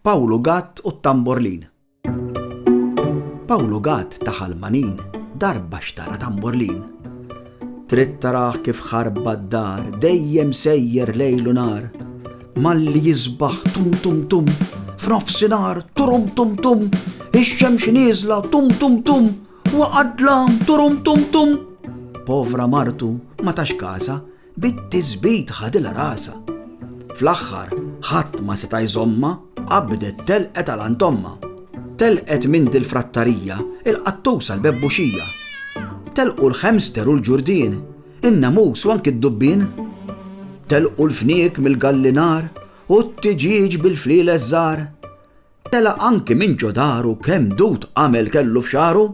Pawlu Gatt u t-tamborlin. Pawlu Gatt ta' ħalmanin darba xtara tamborlin. Trid taraħ kif ħarba d-dar dejjem sejjer lejlu nar. Malli jisbaħ tum tum tum, f'nofsinhar turum tum tum, ix-xemx nieżla tum tum tum, waqadlam turum tum tum. Povra martu ma tax kasa, bit-tiżbit ħadilha rasa. Fl-aħħar ħadd ma seta' jżomma, qabdet telqet għal antomma. Telqet minn dil-frattarija il-qattusa l-bebbuxija. Telqu l-ħemster u l-ġurdien, in-namus u anki d-dubbien. Telqu l-fniek mill-gallinar u t-tiġiġ bil-flil eżżar. Tela anki minn ġodaru kemm dut għamel kellu f'xaru.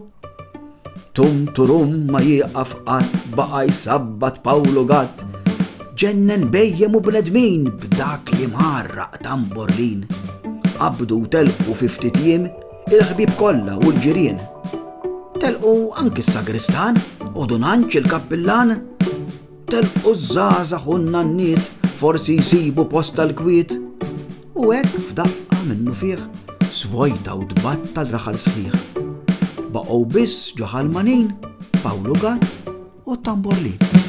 Tum turum ma jieqaf qatt baqa' jsabbat Pawlu Gatt. Ġennen bejjem u bnedmin b'dak li marraq tamborlin. Qabdu telqu fi ftit jiem il-ħbieb kollha u l-ġirien. Telqu anki s-sagristan u dunanċ il-kappillan. Telqu żgħażagħ u n-nanniet forsi jsibu post tal-kwiet. U hekk f'daqqa minnu fih svojta u tbatta l-raħal sħiħ. Baqgħu biss ġo ħalmanin Pawlu Gatt u t-tamborlin.